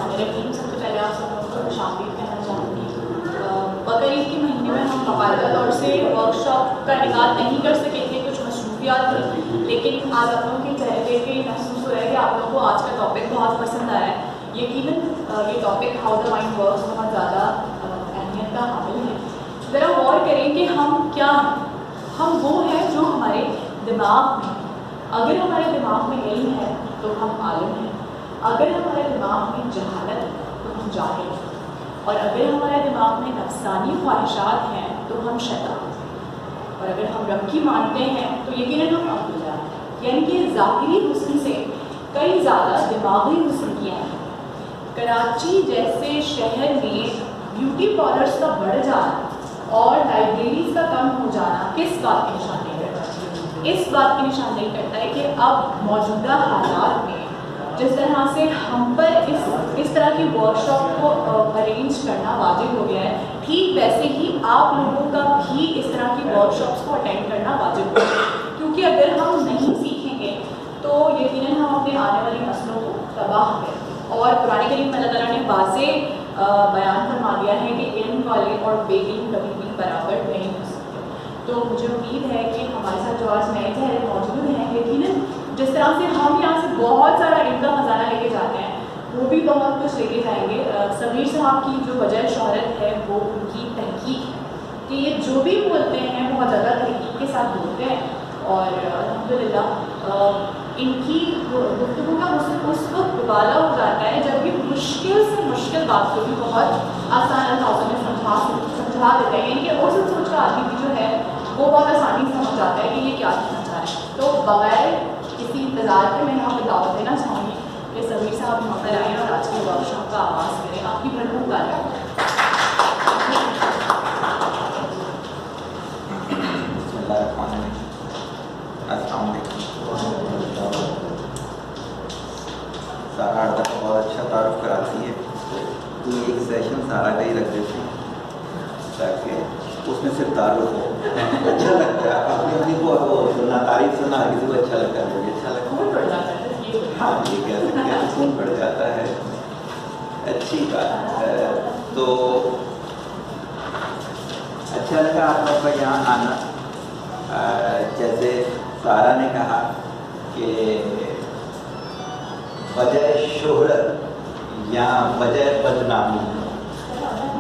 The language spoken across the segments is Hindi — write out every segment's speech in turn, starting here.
बिस्मिल्लाहिर्रहमानिर्रहीम। सबसे पहले आप सब लोगों को खुशामदीद कहना चाहूँगी। बकरीद के महीने में हम बाकायदा तौर से वर्कशॉप का इनेकाद नहीं कर सकेंगे, कुछ मसरूफियात थी, लेकिन आज आप लोगों के चेहरे देख के महसूस हो रहा है कि आप लोगों को आज का टॉपिक बहुत पसंद आया है। यकीनन ये topic how the mind works बहुत ज़्यादा अहमियत का हामिल है। ज़रा गौर करें कि हम क्या हैं। हम वो हैं जो हमारे दिमाग में, अगर हमारे दिमाग में इल्म है तो हम आलिम हैं, अगर हमारे दिमाग में जहालत है तो हम जाहिल हैं, और अगर हमारे दिमाग में नफ्सानी ख्वाहिशात हैं तो हम शैतान हैं, और अगर हम रब की मानते हैं तो यकीनन हम अब्दुल्लाह हैं। यानी कि ज़ाहिरी हुस्न से कई ज़्यादा दिमागी हुस्न की हैं। कराची जैसे शहर में ब्यूटी पार्लर्स का बढ़ जाना और लाइब्रेरीज का कम हो जाना किस बात की निशानी करता है? इस बात की निशानी करता है कि अब मौजूदा हालात में जिस तरह से हम पर इस तरह की वर्कशॉप को अरेंज करना वाजिब हो गया है, ठीक वैसे ही आप लोगों का भी इस तरह की वर्कशॉप्स को अटेंड करना वाजिब हो गया है। क्योंकि अगर हम नहीं सीखेंगे तो यकीनन हम अपने आने वाली नस्लों को तबाह करेंगे। और कुरान करीम में अल्लाह ताला ने वाज़े बयान फरमा दिया है कि इल्म वाले और बेइल्म कभी भी बराबर नहीं हो सकते। तो मुझे उम्मीद है कि हमारे साथ जो आज नए चेहरे मौजूद हैं, यकीनन जिस तरह से हम यहाँ से बहुत सारा इल्म का खजाना लेके जाते हैं, वो भी बहुत कुछ लेके जाएंगे। समीर साहब की जो वजह शोहरत है वो उनकी तहकीक है कि ये जो भी बोलते हैं बहुत ज़्यादा तहकीक के साथ बोलते हैं, और अल्हम्दुलिल्लाह इनकी गुफ्तगू का उस वक्त वाला हो जाता है जब ये मुश्किल से मुश्किल बात को भी बहुत आसान अंदाज़ों में समझा देते हैं। यानी कि और सोच का आदमी भी जो है वो बहुत आसानी से समझ जाता है कि ये क्या समझा है। तो बगैर किसी इंतज़ार के मैं यहाँ पर दावत देना चाहूँगी कि समीर साहब यहाँ पर आएँ और आज के वर्कशॉप का आगाज़ करें। आपकी भरपूर तारीफ। सारा अर्दा का बहुत अच्छा तारुफ कराती है। तो एक सेशन सारा का ही रख देते हैं ताकि उसमें सिर्फ तारुफ हो। अच्छा लगता है अपनी अपनी को सुनना, तारीफ सुनना हर किसी को अच्छा लगता है, मुझे अच्छा लगता है। हाँ, ये कह सकते हैं सुकून पड़ जाता है, अच्छी बात है। तो अच्छा लगा आप लोग का यहाँ आना। जैसे सारा ने कहा कि वजह शोहरत या वजह बदनामी,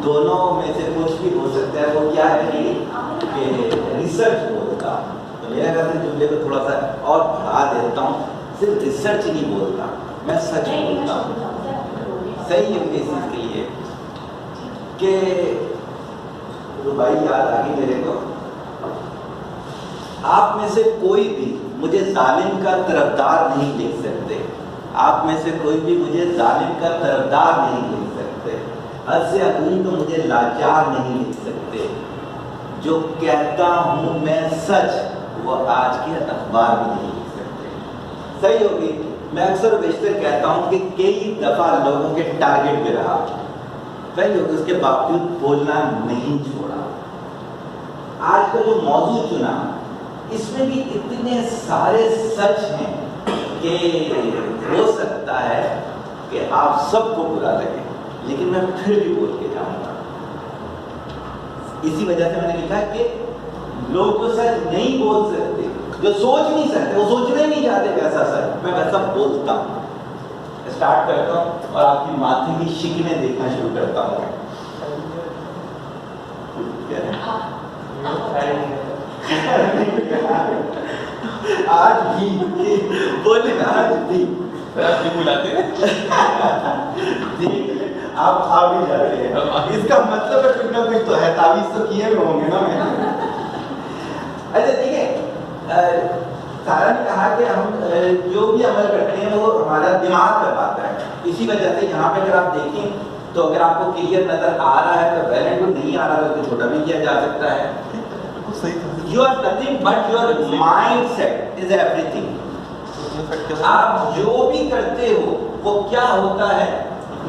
दोनों में से कुछ भी हो सकता है। वो क्या है कि रिसर्च बोलता हूँ, तो मेरा कहते हैं जुमले को थोड़ा सा और बढ़ा देता हूँ, सिर्फ रिसर्च नहीं बोलता, मैं सच बोलता हूँ। सही है इस चीज़ के लिए कि रुबाई याद आ गई मेरे को। आप में से कोई भी मुझे जालिम का तरफदार नहीं लिख सकते, आप में से कोई भी मुझे जालिम का तरफदार नहीं लिख सकते, हद से अदून तो मुझे लाचार नहीं लिख सकते। जो कहता हूँ मैं सच, वो आज के अखबार में नहीं लिख सकते। सही होगी। मैं अक्सर बेशतर कहता हूँ कि कई दफ़ा लोगों के टारगेट पे रहा, सही होगी, उसके बावजूद बोलना नहीं छोड़ा। आज का जो मौजूद चुना, इसमें भी इतने सारे सच हैं कि हो सकता है कि आप सबको बुरा लगे, लेकिन मैं फिर भी बोल के जाऊंगा। इसी वजह से मैंने लिखा कि लोग तो सच नहीं बोल सकते, जो सोच नहीं सकते, वो सोचने नहीं चाहते वैसा सच, मैं वैसा बोलता हूँ। स्टार्ट करता हूँ और आपकी माथे की शिकलें देखना शुरू करता हूँ। आज भी बोले, आज भी बुलाते हैं। आप आ भी जाते हैं, इसका मतलब है कुछ ना कुछ तो है, तावीज़ तो किए हुए होंगे ना मैंने। अच्छा ठीक है। सारा ने कहा कि हम जो भी अमल करते हैं वो हमारा दिमाग करवाता है। इसी वजह से यहाँ पे अगर आप देखें तो अगर आपको क्लियर नजर आ रहा है तो वैलेंट को नहीं आ रहा तो छोटा भी किया जा सकता है। You are nothing but your mindset is everything. आप जो भी करते हो वो क्या होता है,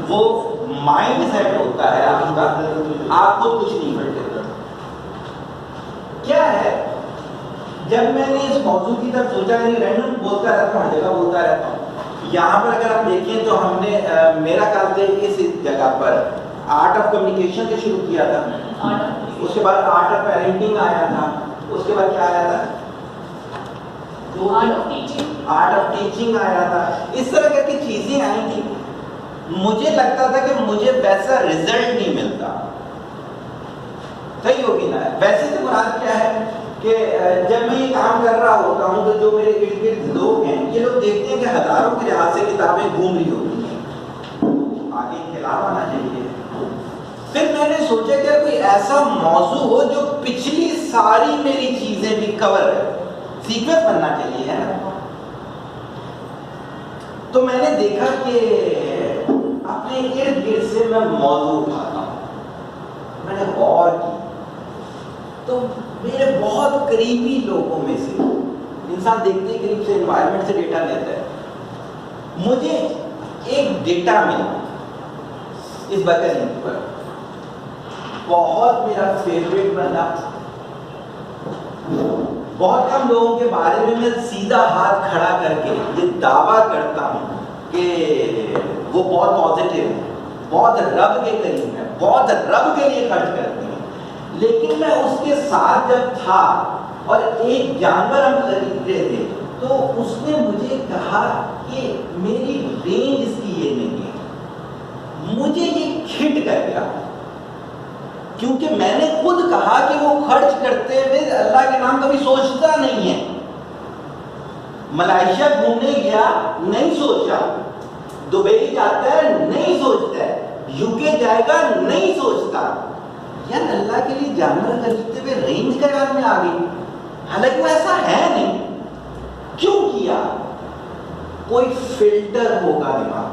वो माइंड सेट होता है आपका, आपको कुछ नहीं करते। क्या है, जब मैंने इस मौजूद की तरफ सोचा, नहीं रैंडम बोलता रहता हूँ, हर जगह बोलता रहता हूँ, यहाँ पर अगर आप देखें तो हमने मेरा ख्याल से इस जगह पर आर्ट ऑफ कम्युनिकेशन से शुरू किया था, उसके बाद आर्ट ऑफ पेरेंटिंग आया था, उसके बाद क्या आया था, आर्ट ऑफ टीचिंग आया था। इस तरह की चीजें आई थी। मुझे लगता था कि मुझे वैसा रिजल्ट नहीं मिलता। सही होगी ना? वैसे तो मुराद क्या है कि जब मैं ये काम कर रहा होता हूँ तो जो मेरे इर्द गिर्द लोग हैं, ये लोग देखते हैं कि हजारों के लिहाज से किताबें घूम रही होती हैं, आगे खिलाफ आना चाहिए। फिर मैंने सोचा कि कोई ऐसा मौजू हो जो पिछली सारी मेरी चीजें भी कवर करे, सीक्वेंस बनना चाहिए, है ना? तो मैंने देखा कि अपने इर्द गिर्द से मैं मौजू उठाता हूँ। मैंने गौर की तो मेरे बहुत करीबी लोगों में से, इंसान देखते ही करीब से एनवायरनमेंट से डेटा लेता है, मुझे एक डेटा मिला इस बकरी पर, बहुत मेरा फेवरेट बंदा। बहुत कम लोगों के बारे में मैं सीधा हाथ खड़ा करके ये दावा करता हूँ कि वो बहुत पॉजिटिव है, बहुत रब के करीब है, बहुत रब के लिए खर्च करते हैं। लेकिन मैं उसके साथ जब था और एक जानवर हम खरीद रहे थे, तो उसने मुझे कहा कि मेरी रेंज इसकी ये नहीं है। मुझे ये खिट कर गया, क्योंकि मैंने खुद कहा कि वो खर्च करते हुए अल्लाह के नाम कभी सोचता नहीं है। मलेशिया घूमने गया, नहीं सोचा। दुबई जाता है, नहीं सोचता है। यूके जाएगा, नहीं सोचता। यार अल्लाह के लिए जानवर खरीदते हुए रेंज का याद में आ गई, हालांकि वो ऐसा है नहीं। क्यों किया? कोई फिल्टर होगा दिमाग,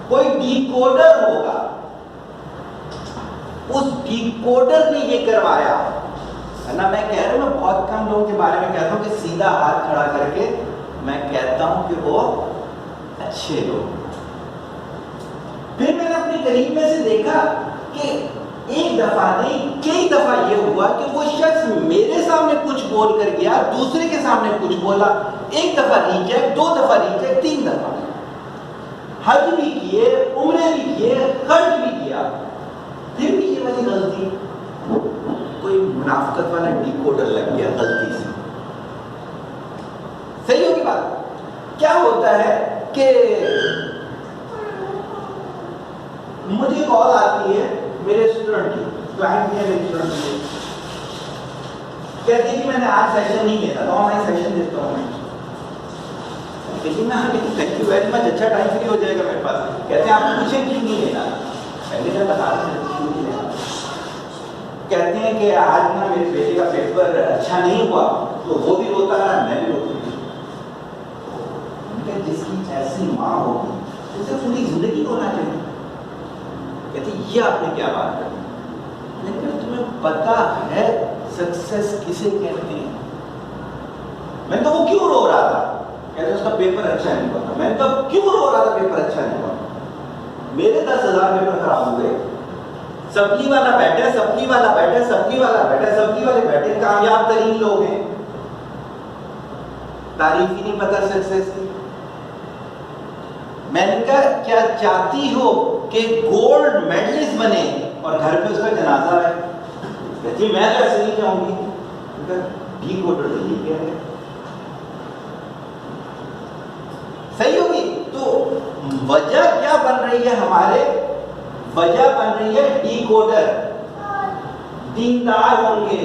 कोई डिकोडर होगा, उस डिकोडर ने ये करवाया है ना। मैं कह रहा हूं, मैं बहुत कम लोगों के बारे में कहता हूं कि सीधा हाथ खड़ा करके मैं कहता हूं कि वो अच्छे लोग। फिर मैंने अपने करीब में से देखा कि एक दफा नहीं, कई दफा ये हुआ कि वो शख्स मेरे सामने कुछ बोल कर गया, दूसरे के सामने कुछ बोला। एक दफा रिजेक्ट, 2 दफा रिजेक्ट, 3 दफा। हज भी किए, उम्रे भी किए, खर्च भी किया, फिर भी ये वाली गलती। कोई मुनाफिकत वाला डिकोडर लग गया गलती से। सही होगी बात? क्या होता है कि मुझे कॉल आती है मेरे स्टूडेंट की, क्लाइंट है मेरे स्टूडेंट की, कहती है कि मैंने आज सेशन नहीं लेना, तो ऑनलाइन सेशन देता हूँ मैं। लेकिन ना थैंक यू वेरी मच, अच्छा टाइम फ्री हो जाएगा मेरे पास। कहते हैं आप पूछे क्यों नहीं लेना, पहले मैं बता रहा हूँ क्यों नहीं लेना। कहते हैं कि आज ना मेरे बेटे का पेपर अच्छा नहीं हुआ, तो वो भी रोता रहा, मैं भी रोती हूँ। जिसकी ऐसी माँ होगी उसे पूरी जिंदगी होना चाहिए। कहते ये आपने क्या बात कर दी? मैंने कहा तुम्हें पता है सक्सेस किसे कहते हैं? मैंने कहा वो क्यों रो रहा था? कहते उसका पेपर अच्छा नहीं हुआ था। मैंने कहा क्यों रो रहा था पेपर अच्छा नहीं हुआ? मेरे 10,000 पेपर खराब हो गए। सप्ली वाला बैठे, सप्ली वाला बैठे, सप्ली वाला बैठे, सप्ली वाले बैठे, कामयाब तरीन लोग हैं। तारीफ ही नहीं पता सक्सेस की। मैंने कहा क्या चाहती हो कि गोल्ड मेडलिस्ट बने और घर पे उसका जनाजा है? कहती मैं तो ऐसे नहीं चाहूंगी। डिकोडर तो ये कह रहे। सही होगी? तो वजह क्या बन रही है हमारे? वजह बन रही है डिकोडर। दीनदार होंगे,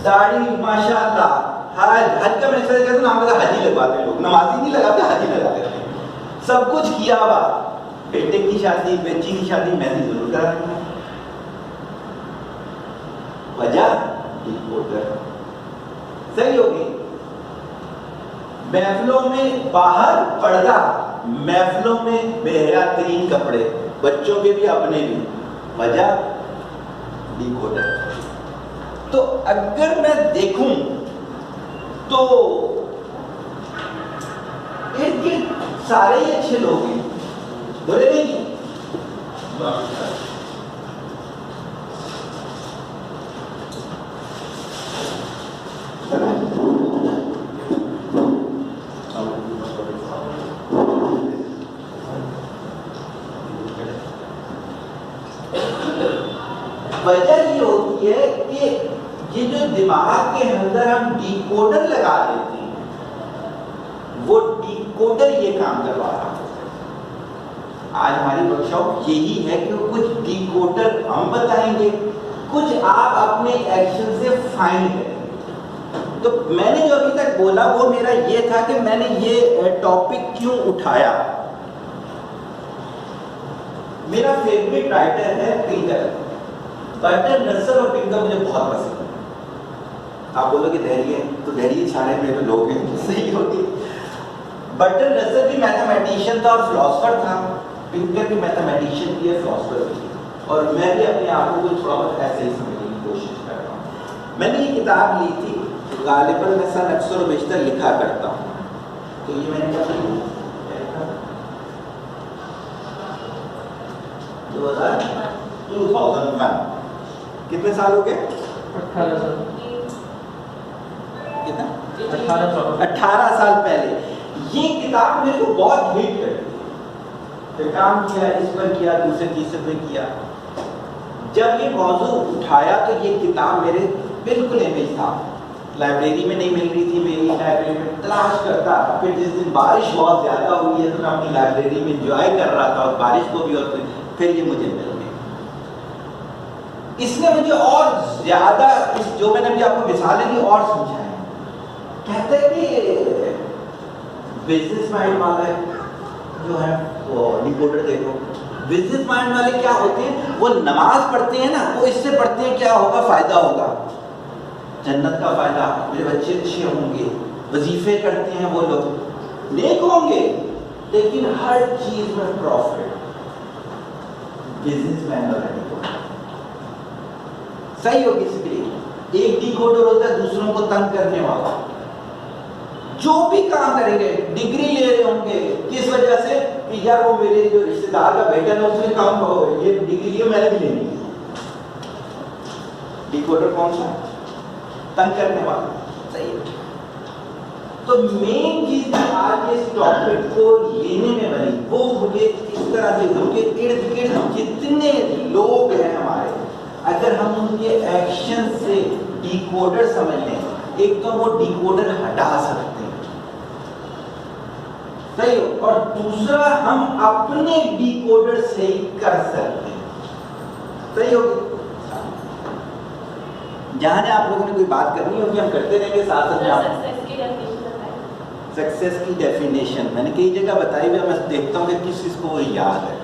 दाढ़ी माशाल्लाह, हज का मैं कहता हूं नाम का हाजी लगवाते हैं लोग, नमाजी नहीं लगाते, हाजी लगाते हैं। सब कुछ किया हुआ, बेटे की शादी, बच्ची की शादी मेहंदी जरूर करानी है। वजह डिकोडर। सही होगी? महफिलों में बाहर पर्दा, महफिलों में बेहतरीन कपड़े, बच्चों के भी अपने भी। वजह डिकोडर। तो अगर मैं देखूं तो इनके सारे ही अच्छे लोग हैं, बुरे नहीं। वजह ये होती है कि ये जो दिमाग के अंदर हम डिकोडर लगा देते हैं, वो डिकोडर ये काम करवा रहा है। आज हमारी वर्कशॉप यही है कि कुछ डिकोडर हम बताएंगे, कुछ आप अपने एक्शन से फाइंड करेंगे। तो मैंने जो अभी तक बोला वो मेरा ये था कि मैंने ये टॉपिक क्यों उठाया। मेरा फेवरेट राइटर है पिंकर, बर्टन रसल और पिंकर मुझे बहुत पसंद है। आप बोलोगे धैर्य, तो धैर्य सारे मेरे लोग हैं, सही होगी। बर्टन रसल भी मैथमेटिशियन था और फिलोसफर था, पिंकर भी मैथमेटिशियन भी है, फिलोसफर भी है, और मैं भी अपने आप को थोड़ा बहुत ऐसे ही समझने की कोशिश कर रहा हूँ। मैंने ये किताब ली थी, गालिबन मैं सन अक्सर और बेशतर लिखा करता हूँ, तो ये मैंने कहा 2001, कितने साल हो गए? 18 साल। कितना? 18 साल पहले ये किताब मेरे को बहुत हिट कर दी। फिर काम किया, इस पर किया, दूसरे तीसरे पे किया। जब ये मौजू उठाया तो ये किताब मेरे बिल्कुल इमेज था। लाइब्रेरी में नहीं मिल रही थी, मेरी लाइब्रेरी में तलाश करता। फिर जिस दिन बारिश बहुत ज़्यादा हुई है तो मैं अपनी लाइब्रेरी में इंजॉय कर रहा था, और बारिश को भी, और फिर ये मुझे मिल गई। इसने मुझे और ज़्यादा जो मैंने अभी आपको मिसालें दी और समझाएं। कहते हैं कि बिजनेस माइंड वाला जो है वो डिकोडर देखो, बिजनेस माइंड वाले क्या होते हैं, वो नमाज पढ़ते हैं ना, वो इससे पढ़ते हैं क्या होगा, फायदा होगा, जन्नत का फायदा, मेरे बच्चे अच्छे होंगे, वजीफे करते हैं वो लोग, नेक होंगे, लेकिन हर चीज में प्रॉफिट। बिजनेसमैन वाला डिकोडर सही हो किसी के लिए। एक डिकोडर होता है दूसरों को तंग करने वाला, जो भी काम करेंगे, डिग्री ले रहे होंगे किस वजह से कि यार वो मेरे जो रिश्तेदार का बेटा है उसने काम हो, ये डिग्री लिया मैंने भी लेनी है। डिकोडर कौन सा? तंग करने वाला, सही है। तो मेन चीज आज इस टॉपिक को लेने में बनी वो मुझे इस तरह से, उनके इर्द गिर्द जितने लोग हैं हमारे, अगर हम उनके एक्शन से डिकोडर समझ लें, एक तो वो डिकोडर हटा सकते हैं, सही हो, और दूसरा हम अपने डिकोडर से ही कर सकते हैं, सही हो। जहां आप लोगों ने कोई बात करनी होगी हम करते रहेंगे साथ साथ में। आप सक्सेस की डेफिनेशन मैंने कई जगह बताई हुई, मैं देखता हूँ कि किस चीज को वो याद है।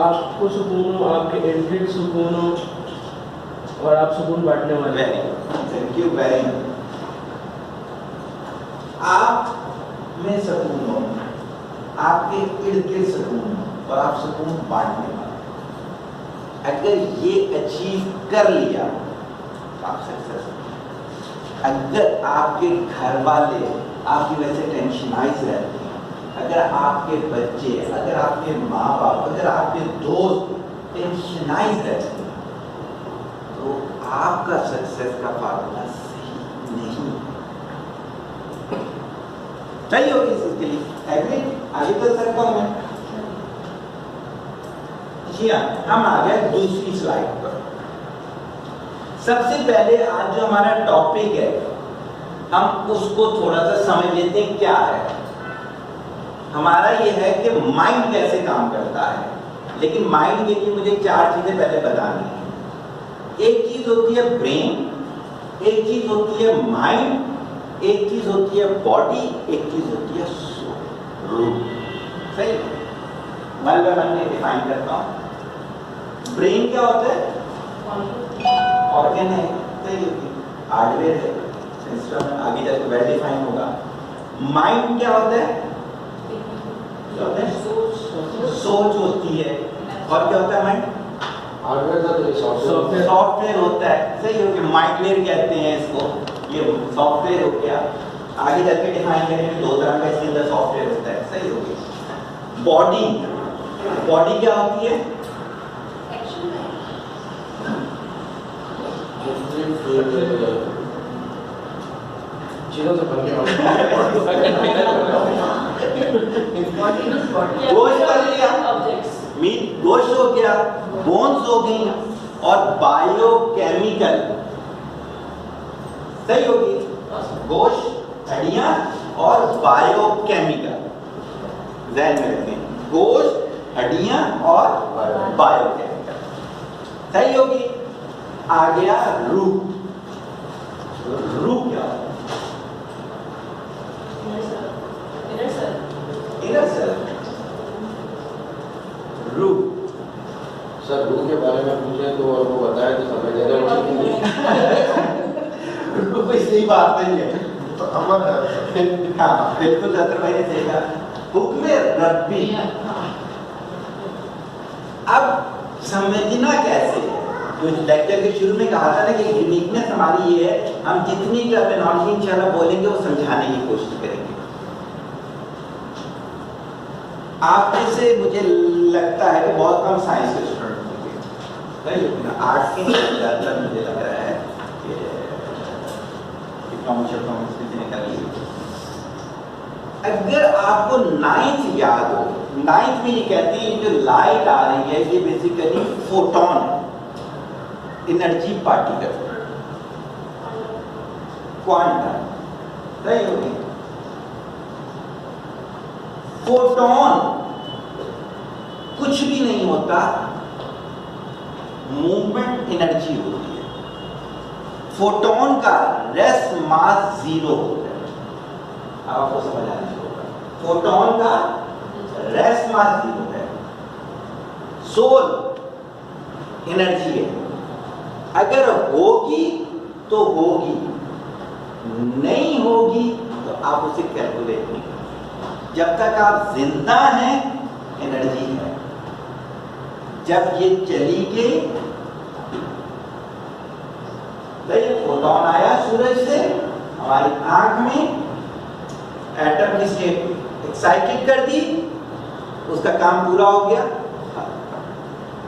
आपको सुकून हो, आपके इर्द गिर्द सुकून हो, और आप सुकून बांटने वाले। Thank you very much. आप में सुकून हो, आपके इर्द गिर्द सुकून हो, और आप सुकून बांटने वाले। अगर ये अचीव कर लिया तो आप सक्सेस। अगर आपके घर वाले आपकी वजह से टेंशनाइज रहते हैं, अगर आपके बच्चे, अगर आपके माँ बाप, अगर आपके दोस्त टेंशनाइज रहते हैं, तो आपका सक्सेस का फार्मूला सही नहीं चाहिए होगी इसके लिए। एग्री? आगे चल सकता हूँ मैं? जी हाँ, हम आ गए दूसरी स्लाइड पर। सबसे पहले आज जो हमारा टॉपिक है हम उसको थोड़ा सा समझ लेते हैं क्या है। हमारा ये है कि माइंड कैसे काम करता है, लेकिन माइंड के लिए मुझे चार चीजें पहले बतानी है। एक चीज होती है ब्रेन, एक चीज होती है माइंड, एक चीज होती है बॉडी, एक चीज होती है सोल, रूह। सही? वन बाय वन में डिफाइन करता हूँ। ब्रेन क्या होता है? ऑर्गन है, सही होती है, हार्डवेयर है, सिस्टम है, आगे जाकर वेल डिफाइन होगा। माइंड क्या होता है? सोच होती है। और क्या होता है माइंड? सॉफ्टवेयर होता है, सही हो गया, माइंडवेयर कहते हैं इसको, ये सॉफ्टवेयर हो गया। आगे जाके डिफाइन करेंगे दो तरह का इसके अंदर सॉफ्टवेयर होता है, सही हो गया। बॉडी, बॉडी क्या होती है? चीजों से बनने वाला गोश्त कर लिया, मीट गोश्त हो गया, बोन्स हो गई और बायोकेमिकल, सही होगी, गोश्त, हड्डियां और बायोकेमिकल, ध्यान में रखें, गोश्त, हड्डियां और बायोकेमिकल, सही होगी। आ गया रूट। रूट क्या है? Inner cell. रूट सर रूह के बारे में पूछे तो आपको बताया तो समझ कोई सही बात नहीं है। तो अमर है। हाँ बिल्कुल डॉक्टर भाई ने सही कहा, हुक्म रब्बी। अब समझना कैसे है, जो लेक्चर के शुरू में कहा था ना कि यूनिकनेस हमारी ये है, हम जितनी टर्मिनोलॉजी इंशाल्लाह बोलेंगे वो समझाने की कोशिश करेंगे। आप जैसे मुझे लगता है कि बहुत कम साइंस के स्टूडेंट होंगे, आर्ट्स के ज़्यादातर मुझे लग रहा है कि इकोनॉमिक्स किसी ने कर ली। अगर आपको 9th याद हो, 9th में ये कहते हैं जो लाइट आ रही है ये basically photon, energy particle, quantum, सही होगी। फोटोन कुछ भी नहीं होता, मूवमेंट एनर्जी होती है। फोटोन का रेस्ट मास 0 होता है, आपको समझ आना चाहिए। फोटोन का रेस्ट मास 0 है। सोल एनर्जी है, अगर होगी तो होगी, नहीं होगी तो आप उसे कैलकुलेट नहीं करें। जब तक आप जिंदा हैं एनर्जी है, जब ये चली गई, फोटोन आया सूरज से, हमारी आंख में एटम की स्टेट एक्साइटेड कर दी, उसका काम पूरा हो गया,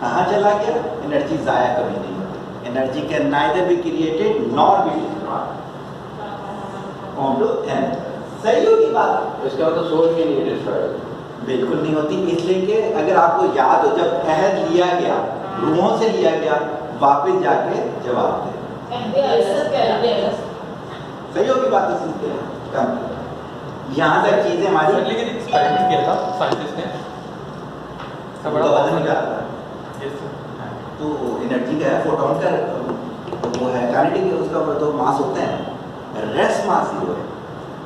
कहाँ चला गया? एनर्जी जाया कभी नहीं होती। Energy can neither be created nor be destroyed. सही होगी बात? इसका मतलब सोच भी नहीं डिस्ट्रॉय, बिल्कुल नहीं होती, इसलिए कि अगर आपको याद हो जब अहद लिया गया, रूहों से लिया गया, वापस जाके जवाब दे। सही होगी बात? तो कम यहाँ तक चीजें हमारी, लेकिन एक्सपेरिमेंट किया था साइंटिस्ट ने, सब बड़ा वजन क्या था? तो एनर्जी का है, फोटोन का वो है काइनेटिक, उसका तो मास होता है, रेस्ट मास 0 है।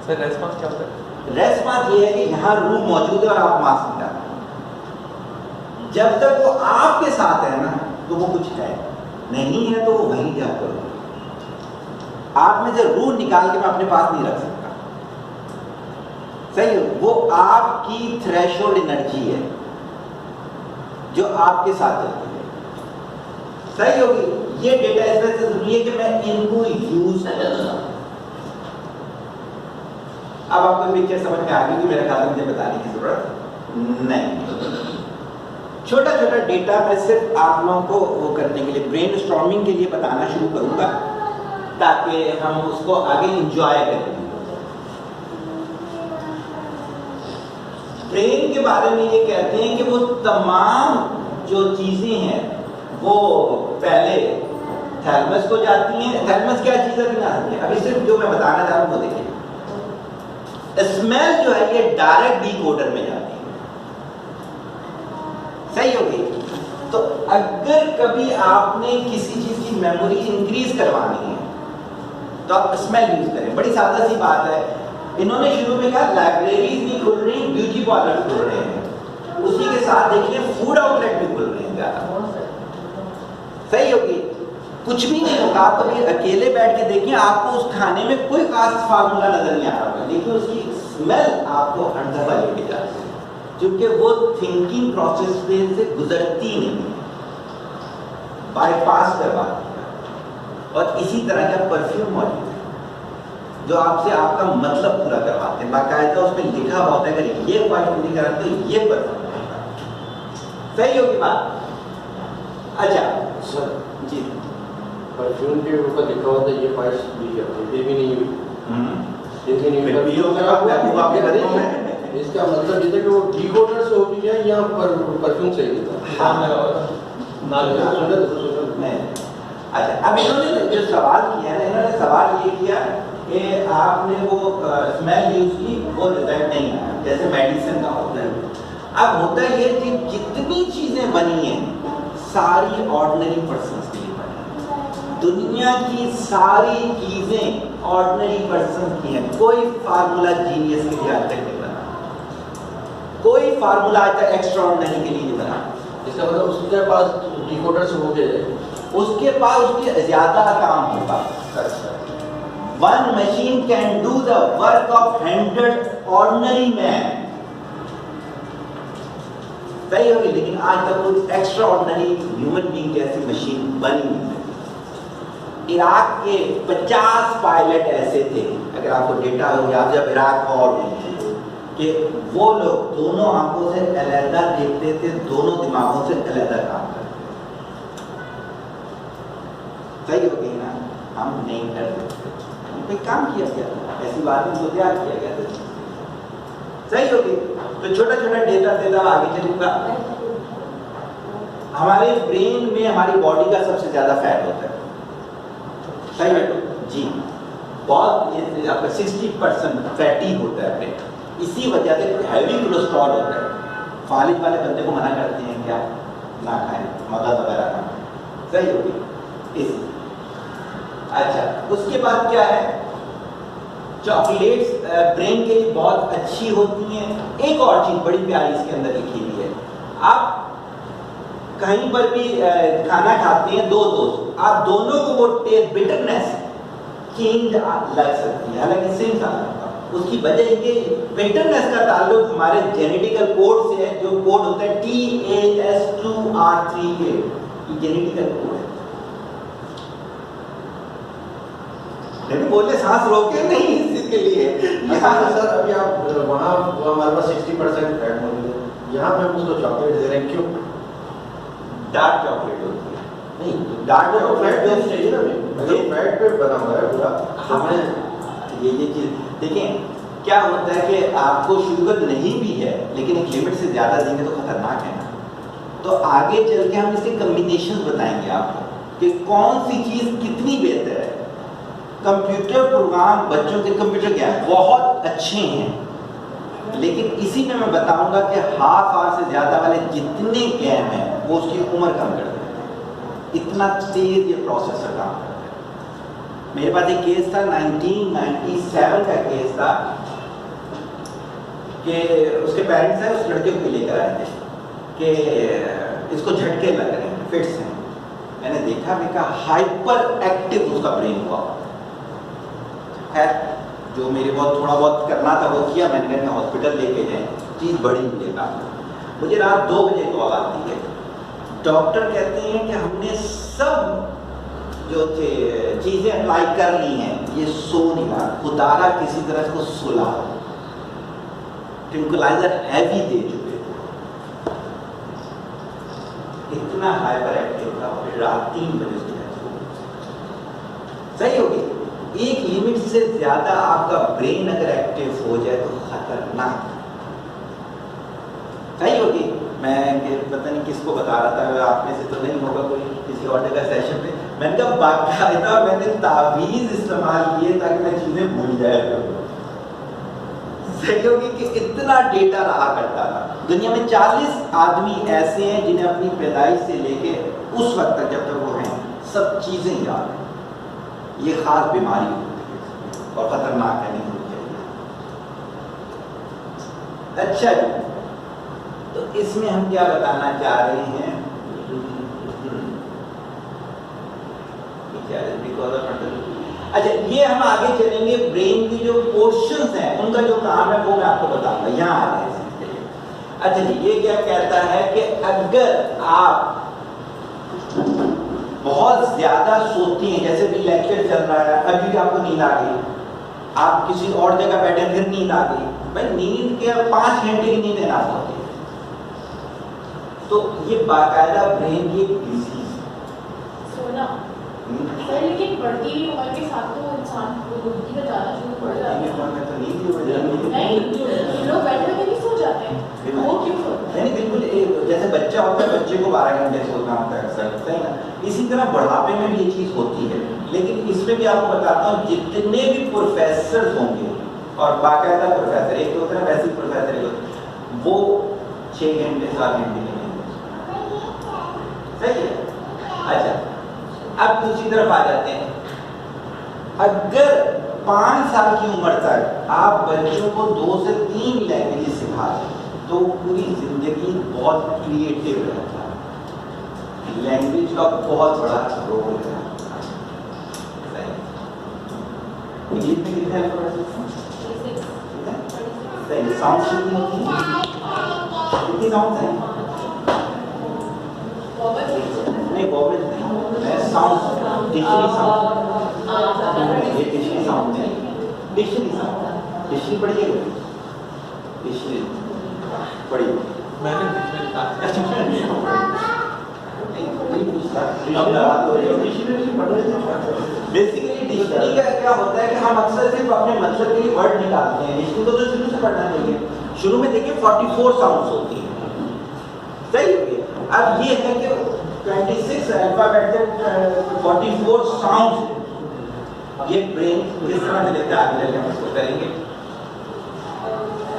सर रेस्पॉन्स क्या होता है? रेस्ट मास ये है कि यहाँ रूह मौजूद है और आप मास निकाल, जब तक वो आपके साथ है ना तो वो कुछ है, नहीं है तो वो वहीं जाकर आप में से रूह निकाल के मैं अपने पास नहीं रख सकता। सही है, वो आपकी थ्रेशोल्ड एनर्जी है जो आपके साथ चलती है। सही होगी, ये डेटा इस वजह से जरूरी है कि मैं इनको यूज करूँ। अब आपको पिक्चर समझ में आ गई कि मेरे ख्याल में मुझे बताने की जरूरत नहीं। छोटा छोटा डेटा मैं सिर्फ आप लोगों को वो करने के लिए, ब्रेनस्टॉर्मिंग के लिए बताना शुरू करूंगा ताकि हम उसको आगे इंजॉय करें। ब्रेन के बारे में ये कहते हैं कि वो तमाम जो चीजें हैं वो पहले थैलमस को जाती हैं। थैलमस क्या चीज है बिना सकते, अभी सिर्फ जो मैं बताना चाह रहा हूँ वो देखिए। स्मेल जो है ये डायरेक्ट डिकोडर में जाती है। सही होगी। तो अगर कभी आपने किसी चीज की मेमोरी इंक्रीज करवानी है तो आप स्मेल यूज करें। बड़ी सादा सी बात है। इन्होंने शुरू में कहा लाइब्रेरीज भी खुल रही, ब्यूटी पार्लर खुल रहे हैं, उसी के साथ देखिए फूड आउटलेट भी खुल रहे हैं ज्यादा। सही होगी। कुछ भी नहीं होगा, आप कभी अकेले बैठ के देखिए, आपको उस खाने में कोई खास फार्मूला नजर नहीं आ रहा होगा, लेकिन उसकी स्मेल आपको हर दफा लेके जाती है, क्योंकि वो थिंकिंग प्रोसेस से गुजरती नहीं है, बाईपास करवाती है। और इसी तरह का परफ्यूम मौजूद है जो आपसे आपका मतलब पूरा करवाते हैं। बाकायदा उसमें लिखा हुआ होता है अगर ये पॉइंट पूरी करा तो ये परफ्यूम होगा। सही होगी बात? अच्छा सर जी, परफ्यूम के ऊपर लिखा हुआ था ये पार्ट्स भी करते, फिर भी नहीं हुई, फिर भी नहीं फिर भी होगा, आपके घरों में। इसका मतलब ये था कि वो डिकोडर से होगी या यहाँ पर परफ्यूम से ही था। नाम लगा हुआ था। नहीं। अच्छा, अब इन्होंने जो सवाल किया है, इन्होंने सवाल ये किया कि आपने वो स्मेल यूज की, वो रिजल्ट नहीं आया, जैसे मेडिसिन का होता है। अब होता ये कि जितनी चीजें बनी हैं सारी ऑर्डिनरी पर्सन्स के लिए बनी हैं। दुनिया की सारी चीजें ऑर्डिनरी पर्सन की हैं। कोई फार्मूला जीनियस के लिए आज तक नहीं बना, कोई फार्मूला आज तक एक्स्ट्रा ऑर्डिनरी के लिए नहीं बना। इसका मतलब उसके पास डिकोडर्स होंगे, उसके पास उसके ज्यादा काम होगा। One machine can do the work of 100 ordinary man. सही होगी, लेकिन आज तक कोई एक्स्ट्रा ऑर्डिनरी ह्यूमन बीइंग जैसी मशीन बनी नहीं। इराक के 50 पायलट ऐसे थे, अगर आपको डेटा हो, आप जब इराक वॉर हुई थी, कि वो लोग दोनों आंखों से अलग देखते थे, दोनों दिमागों से अलग काम करते थे। सही हो गई ना? हम नहीं करते, कोई काम किया गया था, ऐसी बात को तैयार किया गया था। सही हो गई। तो छोटा छोटा डेटा देता आगे चलूंगा। हमारे ब्रेन में हमारी बॉडी का सबसे ज्यादा फैट होता है। सही है जी, बहुत, ये आपका 60% फैटी होता है ब्रेन। इसी वजह से हैवी कोलेस्ट्रॉल होता है। फालिज वाले बंदे को मना करते हैं क्या, ना खाएं, मगज वगैरह ना। सही होगी इस। अच्छा, उसके बाद क्या है, चॉकलेट्स ब्रेन के लिए बहुत अच्छी होती हैं। एक और चीज बड़ी प्यारी इसके अंदर लिखी हुई है, आप कहीं पर भी खाना खाते हैं, दो दोस्त, आप दोनों को वो टेस्ट बिटरनेस चेंज लग सकती है, हालांकि सेम खाना होगा। उसकी वजह ये बिटरनेस का ताल्लुक हमारे जेनेटिकल कोड से है, जो कोड होता है TAS2R3A, ये जेनेटिकल कोड है। नहीं बोले सांस रोके नहीं इसके लिए। यहाँ सर अभी आप वहाँ हमारे पास 60% फैट मौजूद है, यहाँ पे हम उसको चॉकलेट दे रहे हैं, क्यों? डार्क चॉकलेट होती है। नहीं, डार्क तो फैट बेस चाहिए ना, अगर फैट पे बना हुआ है पूरा। हमें ये चीज देखें, क्या होता है कि आपको शुगर नहीं भी है, लेकिन एक लिमिट से ज्यादा देंगे तो खतरनाक है ना। तो आगे चल के हम इसके कम्बिनेशन बताएंगे आपको कि कौन सी चीज कितनी बेहतर है। कंप्यूटर प्रोग्राम, बच्चों के कंप्यूटर ज्ञान बहुत अच्छे हैं, लेकिन इसी में मैं बताऊंगा कि हाफ आवर से ज्यादा वाले जितने गेम हैं वो उसकी उम्र कम कर देते हैं। इतना तेज ये प्रोसेसर काम करता है। मेरे पास एक केस था, 1997 का केस था, कि उसके पेरेंट्स हैं, उस लड़के को लेकर आए थे कि इसको झटके लग रहे हैं, फिट्स हैं। मैंने देखा, मैं कहा हाइपर एक्टिव उसका ब्रेन हुआ। खैर, जो मेरे बहुत थोड़ा बहुत करना था वो किया, मैंने कहा हॉस्पिटल लेके जाए, चीज़ बड़ी मिलेगा। मुझे रात 2 बजे कॉल आती है, डॉक्टर कहते हैं कि हमने सब जो थे चीज़ें अप्लाई कर ली हैं, ये सो नहीं रहा, खुदारा किसी तरह इसको सुला, ट्रैंक्विलाइजर हैवी दे चुके थे। इतना हाइपर एक्टिव था, फिर रात 3 बजे से सही होगी। एक लिमिट से ज्यादा आपका ब्रेन अगर एक्टिव हो जाए तो खतरनाक। सही होगी। मैं पता नहीं किसको बता रहा था, आप में से तो नहीं होगा कोई, किसी और जगह सेशन पे मैंने कहा बाकायदा मैंने तावीज इस्तेमाल किए ताकि मैं चीजें भूल जाए। सही होगी कि इतना डेटा रहा करता था। दुनिया में 40 आदमी ऐसे हैं जिन्हें अपनी पैदाइश से लेके उस वक्त तक जब तक वो हैं सब चीजें याद हैं। ये खास बीमारी होती है और खतरनाक है, नहीं होनी चाहिए। अच्छा जी, तो इसमें हम क्या बताना चाह रहे हैं, अच्छा ये हम आगे चलेंगे, ब्रेन की जो पोर्शंस हैं उनका जो काम है वो मैं आपको बताऊंगा। यहाँ आ रहे हैं इसके लिए। अच्छा जी, ये क्या कहता है कि अगर आप बहुत ज्यादा सोती हैं, जैसे भी लेक्चर चल रहा है, अभी भी आपको नींद आ गई, आप किसी और जगह बैठे फिर नींद आ गई, भाई नींद के 5 घंटे की नींद लेना होती है। तो ये बाकायदा ब्रेन की डिजीज सोना सर, लेकिन बढ़ती हुई उम्र के साथ तो इंसान को बुद्धि का ज़्यादा शुरू हो जाता है। तो नींद ही हो जाती है। नहीं, जो लोग बैठे बैठे नहीं सो जाते हैं, वो क्यों सोते हैं? नहीं बिल्कुल, जैसे बच्चा होता है, बच्चे को 12 घंटे सोना होता है अक्सर, सही ना? इसी तरह बुढ़ापे में भी ये चीज़ होती है। लेकिन इसमें भी आपको बताता हूँ, जितने भी प्रोफेसर होंगे, और बाकायदा प्रोफेसर, एक तो होता है वैसे प्रोफेसर, वो 6 घंटे 7 घंटे के नहीं, सही है? अच्छा, अब दूसरी तरफ आ जाते हैं। अगर 5 साल की उम्र तक आप बच्चों को 2 से 3 लैंग्वेज सिखा दें तो पूरी जिंदगी बहुत क्रिएटिव रहता है। लैंग्वेज का बहुत बड़ा रोल है। इंग्लिश में कितने सही साउंड कितनी होती है? कितनी साउंड है? नहीं वॉवेल नहीं, मैं साउंड डिक्शनरी साउंड, ये डिक्शनरी साउंड है, डिक्शनरी साउंड, डिक्शनरी पढ़िएगा, डिक्शनरी पढ़िए। मैंने बेसिकली डिक्शनरी का क्या होता है कि हम अक्सर सिर्फ अपने मतलब के लिए वर्ड निकालते हैं। डिक्शनरी को तो शुरू से पढ़ना चाहिए। शुरू में देखिए 44 साउंड्स होती हैं, सही हो गया। अब ये है कि 26 अल्फाबेट 44 साउंड, ये ब्रेन किस तरह से लेता है आगे हम इसको करेंगे।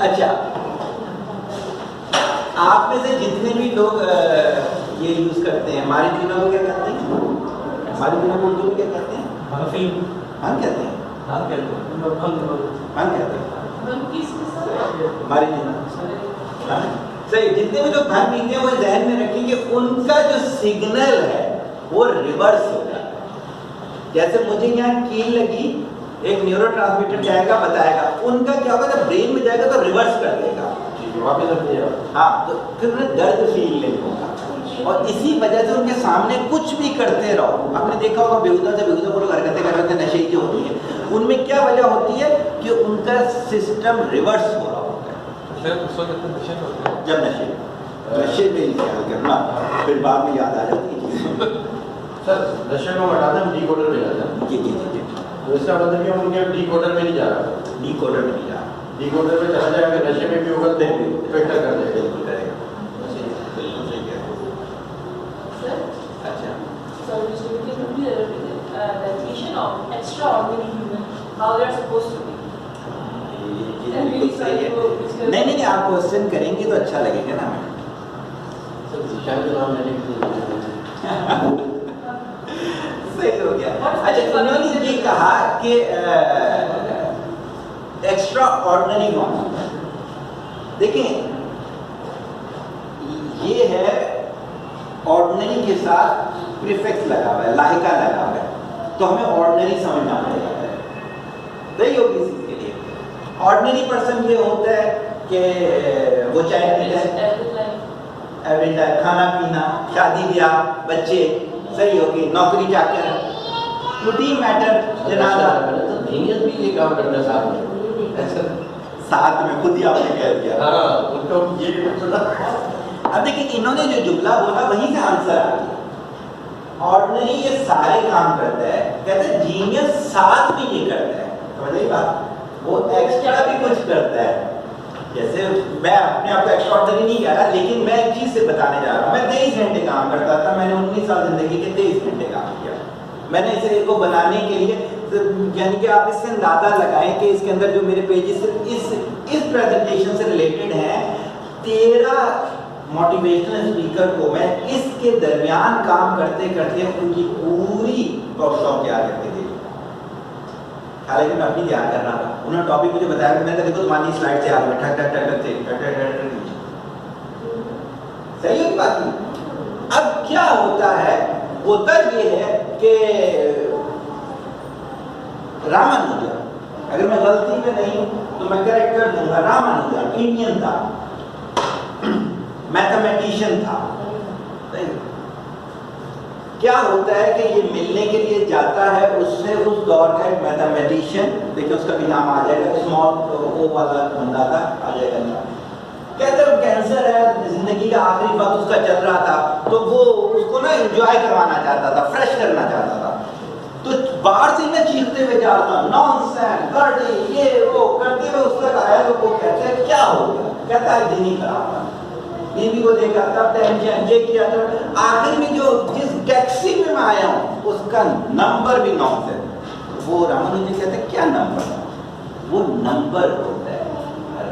अच्छा, आप में से जितने भी लोग ये यूज करते हैं, हमारे दिनों को क्या कहते हैं? हमारे दिनों को उर्दू में क्या कहते हैं? हम कहते हैं, हम कहते हैं हमारे दिनों सही। जितने भी लोग भाग पीते हैं वो ध्यान में रखेंगे, उनका जो सिग्नल है वो रिवर्स होगा। जैसे मुझे यहाँ कील लगी, एक न्यूरोट्रांसमीटर जाएगा बताएगा, उनका क्या होगा जब ब्रेन में जाएगा तो रिवर्स कर देगा, हाँ, तो फिर उन्हें दर्द फील नहीं होगा। और इसी वजह से उनके सामने कुछ भी करते रहो, आपने देखा होगा बेहुदा से बेहुदा लोग हरकतें कर रहे थे, नशे की होती है, उनमें क्या वजह होती है कि उनका सिस्टम रिवर्स हो रहा होता है। जब नशे में ही ख्याल करना, फिर बाद में याद आ जाती है चीज़ें। सर नशे को हटा दें, हम डिकोडर में जाते हैं। जी। तो इसका मतलब कि हम उनके डिकोडर में नहीं जा रहा, डिकोडर में नहीं जा रहा, डिकोडर में चला जाएगा, नशे में भी होगा तो फिल्टर कर देगा। बिल्कुल करेगा, बिल्कुल सही कह रहे हो। अच्छा, So which will be the definition of extraordinary human, how they are supposed to be. ये बिल्कुल सही है। नहीं, आप क्वेश्चन करेंगे तो अच्छा लगेगा ना हमें। सर दिशा के नाम मैंने सही हो गया। अच्छा, उन्होंने ये कहा कि एक्स्ट्रा ऑर्डिनरी कौन? देखिए, ये है ऑर्डिनरी के साथ प्रीफिक्स लगा हुआ है, लाहिका लगा हुआ है, तो हमें ऑर्डिनरी समझना पड़ेगा। सही होगी इसके लिए। ऑर्डिनरी पर्सन ये होता है कि वो चाय पीता है, एवरी टाइम, खाना पीना, शादी ब्याह, बच्चे, सही होगी, नौकरी चाकर, रूटीन मैटर, जनाजा। तो जीनियस भी ये काम करता है साथ में, साथ में खुद ही आपने कह दिया। हाँ, उनको ये अब देखिए, इन्होंने जो जुमला बोला वहीं से आंसर आ गया। ऑर्डिनरी ये सारे काम करता है, कहते हैं जीनियस साथ में ये करता है, समझ बात? वो एक्स्ट्रा भी कुछ करता है। जैसे मैं अपने आप को एक्स्ट्राऑर्डिनरी नहीं कह रहा, लेकिन मैं एक चीज से बताने जा रहा हूँ। मैं 23 घंटे काम करता था, मैंने 19 साल जिंदगी के 23 घंटे काम किया। मैंने इसे को बनाने के लिए, यानी कि आप इससे अंदाजा लगाएं कि इसके अंदर जो मेरे पेजेस इस प्रेजेंटेशन से रिलेटेड हैं, 13 मोटिवेशनल स्पीकर को मैं इसके दरमियान काम करते करते उनकी पूरी वर्कशॉप तैयार करके दी। हालांकि मैं अपनी तैयार कर रहा था, उन्होंने टॉपिक मुझे बताया, मैंने देखो तुम्हारी स्लाइड तैयार हुई, ठक ठक ठक ठक, सही होगी बात नहीं। अब क्या होता है, होता ये है कि रामानुजा, अगर मैं गलती में नहीं हूं तो मैं करेक्ट कर दूंगा, रामानुजा इंडियन था, मैथमेटिशियन था। क्या होता है कि ये मिलने के लिए जाता है, उससे उस दौर का एक मैथमेटिशियन, देखिए उसका भी नाम आ जाएगा, स्मॉल ओ वाला बंदा था, आ जाएगा नाम। कहते हैं कैंसर है, जिंदगी का आखिरी वक्त उसका चल रहा था, तो वो उसको ना एंजॉय करवाना चाहता था, फ्रेश करना चाहता था। तो बाहर से मैं चीखते हुए जा रहा था, नॉनसेंस, गड़े, ये वो करते हुए उस तक आया, तो वो कहते हैं क्या हो गया? कहता है दिन ही खराब था। बीवी को देखा था, टेंशन ये किया था, आखिर में जो जिस टैक्सी में मैं आया हूँ उसका नंबर भी नॉनसेंस। वो रामानुजन जी कहते हैं क्या नंबर, वो नंबर होता है।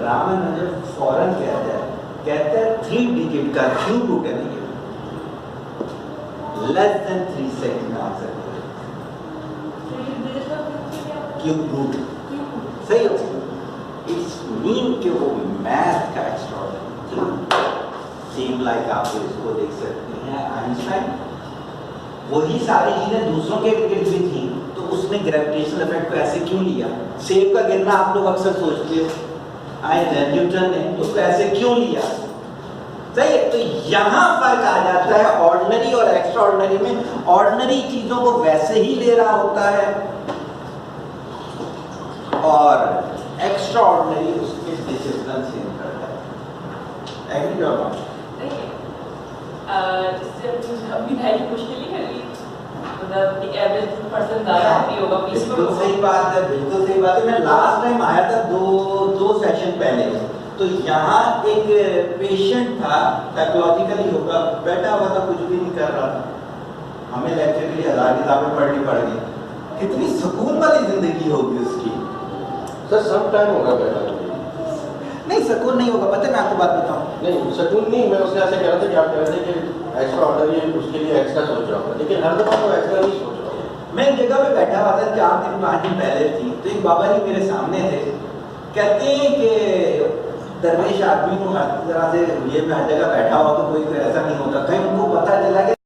रामानुजन फौरन कहते हैं 3 डिजिट का क्यूब रूट है नहीं, लेस देन 3 सेकंड में आंसर क्यूब रूट सही हो। इट्स मीन कि वो मैथ का एक्स्ट्राऑर्डिनरी सेम लाइक आप इसको देख सकते हैं आइंस्टाइन, वही सारी चीजें दूसरों के गिर्द भी थी, तो उसने ग्रेविटेशनल इफेक्ट को ऐसे क्यों लिया? सेब का गिरना आप लोग अक्सर सोचते हो, न्यूटन ने उसको ऐसे क्यों लिया? सही है। तो यहाँ फर्क आ जाता है ऑर्डिनरी और एक्स्ट्रा ऑर्डिनरी में। ऑर्डिनरी चीजों को वैसे ही ले रहा होता है और एक्स्ट्रा ऑर्डिनरी उसके डिसिप्लिन चेंज करता है। एग्री और नॉट? जिससे अभी ढाई मुश्किल ही कर ली, मतलब एक एवरेज पर्सन ज़्यादा हैप्पी होगा। बिल्कुल सही बात है, बिल्कुल सही बात है। मैं लास्ट टाइम आया था दो सेशन पहले, तो यहाँ एक पेशेंट था, साइकोलॉजिकली होगा, बैठा हुआ था, कुछ भी नहीं कर रहा था, हमें लेक्चर के लिए 1000 किताबें पढ़नी पड़ गई। कितनी सुकून वाली जिंदगी होगी उसकी। सर सब टाइम होगा बैठा नहीं सुकून नहीं होगा, पता है मैं आपको बात बताऊं। नहीं सकून नहीं, मैं उससे ऐसे कह रहा था कि आप कह रहे थे कि एक्स्ट्रा ऑर्डर उसके लिए एक्स्ट्रा सोच रहा हूँ, लेकिन हर दफा तो एक्स्ट्रा नहीं सोच रहा हूँ। मैं एक जगह पे बैठा हुआ था, 4 दिन 5 दिन पहले थी, तो एक बाबा जी मेरे सामने थे, कहते हैं कि दरवेश आदमी को हर तरह से ये हर जगह बैठा हुआ तो कोई ऐसा नहीं होता। कहीं उनको पता चला कि